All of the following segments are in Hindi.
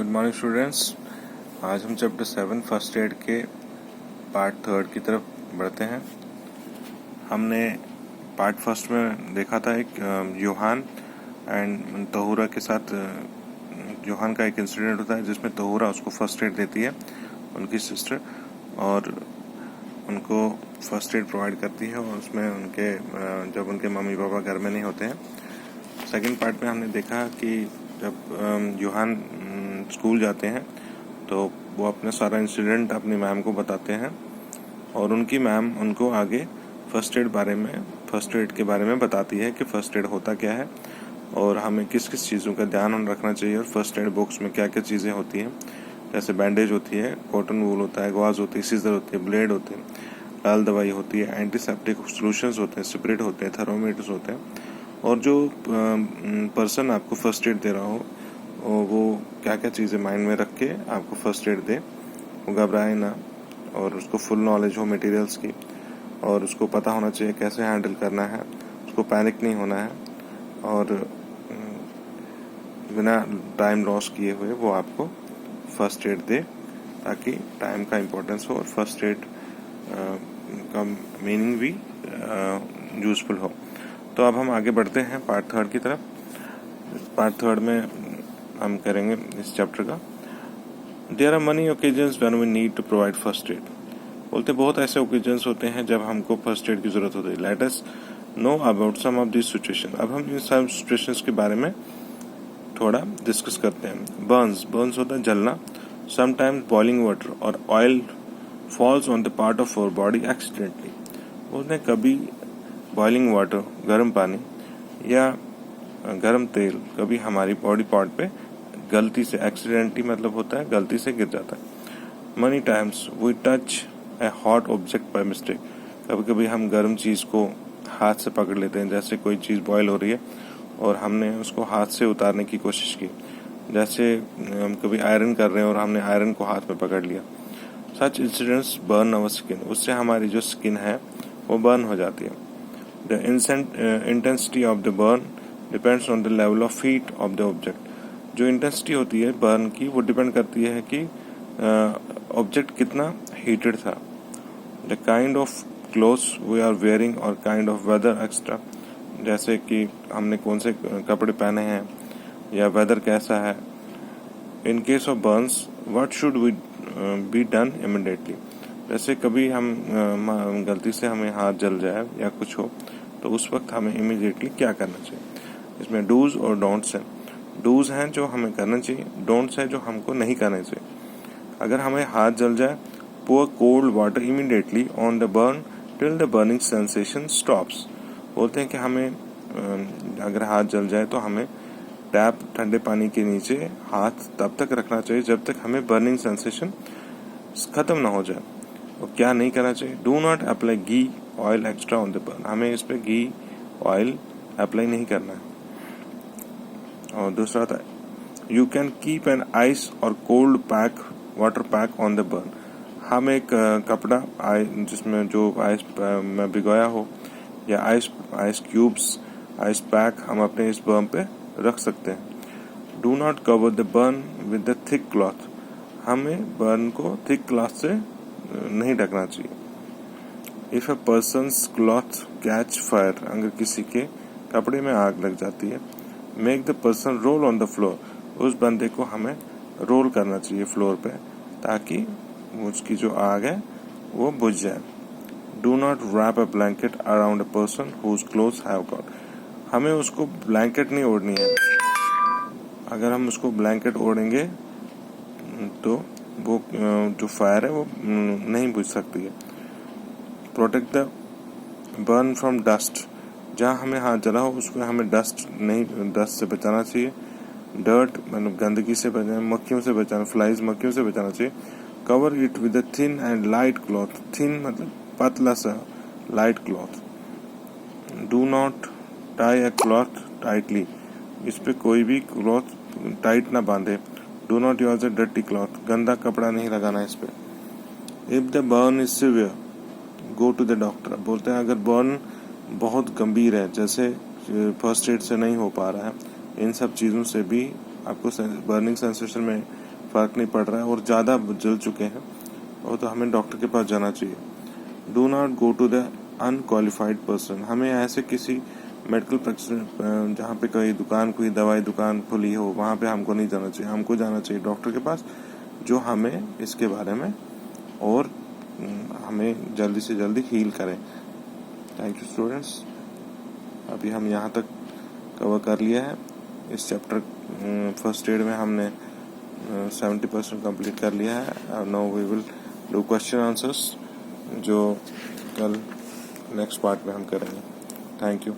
Morning students. आज हम चैप्टर 7 फर्स्ट एड के पार्ट 3 की तरफ बढ़ते हैं। हमने पार्ट फर्स्ट में देखा था एक योहान एंड तहुरा के साथ। योहान का एक इंसिडेंट होता है जिसमें तहुरा उसको फर्स्ट एड देती है, उनकी सिस्टर, और उनको फर्स्ट एड प्रोवाइड करती है, और उसमें उनके जब उनके मम्मी पापा घर में नहीं होते हैं। सेकंड पार्ट में हमने देखा कि जब योहान स्कूल जाते हैं तो वो अपना सारा इंसिडेंट अपनी मैम को बताते हैं, और उनकी मैम उनको आगे फर्स्ट एड के बारे में बताती है कि फर्स्ट एड होता क्या है और हमें किस किस चीज़ों का ध्यान रखना चाहिए, और फर्स्ट एड बॉक्स में क्या क्या चीज़ें होती हैं। जैसे बैंडेज होती है, कॉटन वूल होता है, गॉज होती है, सीजर होती है, ब्लेड होते हैं, लाल दवाई होती है, एंटीसेप्टिक सॉल्यूशंस होते हैं, स्प्रिट होते हैं, थर्मोमीटर्स होते हैं, और जो पर्सन आपको फर्स्ट एड दे रहा हो वो क्या क्या चीज़ें माइंड में रख के आपको फर्स्ट एड दे, वो घबराए ना, और उसको फुल नॉलेज हो मटेरियल्स की, और उसको पता होना चाहिए कैसे हैंडल करना है, उसको पैनिक नहीं होना है, और बिना टाइम लॉस किए हुए वो आपको फर्स्ट एड दे, ताकि टाइम का इम्पोर्टेंस हो और फर्स्ट एड का मीनिंग भी यूजफुल हो। तो अब हम आगे बढ़ते हैं पार्ट 3 की तरफ। पार्ट 3 में हम करेंगे इस चैप्टर का। There are many occasions when we need to provide first aid. बोलते बहुत ऐसे ओकेजन्स होते हैं जब हमको फर्स्ट एड की जरूरत होती है। Let us know about some of this situation. अब हम इन सब सिचुएशंस के बारे में थोड़ा डिस्कस करते हैं। बर्न्स होता है जलना। समटाइम्स बॉइलिंग वाटर और oil falls on the part of our body accidentally. बोलते हैं कभी बॉइलिंग वाटर, गर्म पानी या गर्म तेल कभी हमारी बॉडी पार्ट पे गलती से, एक्सीडेंटली मतलब होता है गलती से गिर जाता है। Many times we touch a hot object by mistake. कभी कभी हम गर्म चीज़ को हाथ से पकड़ लेते हैं, जैसे कोई चीज़ बॉयल हो रही है और हमने उसको हाथ से उतारने की कोशिश की। जैसे हम कभी आयरन कर रहे हैं और हमने आयरन को हाथ में पकड़ लिया। Such incidents burn our skin. उससे हमारी जो स्किन है वो बर्न हो जाती है। The intensity of the burn depends on the level of heat of the object. जो इंटेंसिटी होती है बर्न की वो डिपेंड करती है कि ऑब्जेक्ट कितना हीटेड था। The kind of clothes we are wearing और काइंड ऑफ वेदर एक्स्ट्रा। जैसे कि हमने कौन से कपड़े पहने हैं या वेदर कैसा है। In case of burns what should we be done immediately. जैसे कभी हम गलती से हमें हाथ जल जाए या कुछ हो तो उस वक्त हमें इमीडिएटली क्या करना चाहिए। इसमें डूज और डोंट्स हैं। डूज हैं जो हमें करना चाहिए, डोंट्स हैं जो हमको नहीं करना चाहिए। अगर हमें हाथ जल जाए, pour cold water immediately on the burn till the burning sensation stops। बोलते हैं कि हमें अगर हाथ जल जाए तो हमें टैप ठंडे पानी के नीचे हाथ तब तक रखना चाहिए जब तक हमें बर्निंग सेंसेशन खत्म ना हो जाए। और क्या नहीं करना चाहिए, do not apply ghee oil extra on the burn. हमें इस पे घी ऑयल अप्लाई नहीं करना है। और दूसरा था you can keep an ice और cold pack water pack on the burn. हम एक कपड़ा जिसमें जो आइस में भिगोया हो या आइस क्यूब्स, आइस पैक हम अपने इस बर्न पे रख सकते हैं। Do not cover the burn with the thick cloth. हमें बर्न को थिक क्लॉथ से नहीं ढकना चाहिए। If a persons cloth catch fire. अगर किसी के कपड़े में आग लग जाती है, make the person roll on the floor. उस बंदे को हमें रोल करना चाहिए फ्लोर पे, ताकि उसकी जो आग है वो बुझ जाए। Do not wrap a blanket around a person whose clothes have got. हमें उसको ब्लैंकेट नहीं ओढ़नी है। अगर हम उसको ब्लैंकेट ओढ़ेंगे तो वो जो फायर है वो नहीं बुझ सकती है। Protect the burn from dust. जहाँ हमें हाथ जला हो उसमें हमें डस्ट से बचाना चाहिए। डर्ट मतलब गंदगी से बचाना, मक्खियों से बचाना, फ्लाइज मक्खियों से बचाना चाहिए। Cover it with a thin and light cloth. Thin मतलब पतला सा light cloth. Do not tie a cloth tightly. इस पे कोई भी क्लॉथ टाइट ना बांधे। Do not use a dirty cloth. गंदा कपड़ा नहीं लगाना इस पे। If the burn is severe go to the doctor. बोलते हैं अगर बर्न बहुत गंभीर है, जैसे फर्स्ट एड से नहीं हो पा रहा है, इन सब चीज़ों से भी आपको बर्निंग सेंसेशन में फ़र्क नहीं पड़ रहा है और ज़्यादा जल चुके हैं और तो हमें डॉक्टर के पास जाना चाहिए। Do not go to the unqualified person. हमें ऐसे किसी मेडिकल प्रैक्टिस जहाँ पे कोई दुकान, कोई दवाई दुकान खुली हो, वहाँ पे हमको नहीं जाना चाहिए। हमको जाना चाहिए डॉक्टर के पास जो हमें इसके बारे में और हमें जल्दी से जल्दी हील करें। Thank you students. अभी हम यहाँ तक कवर कर लिया है। इस चैप्टर फर्स्ट एड में हमने 70% कंप्लीट कर लिया है। Now we will do question answers जो कल नेक्स्ट पार्ट में हम करेंगे। Thank you.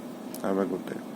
Have a good day.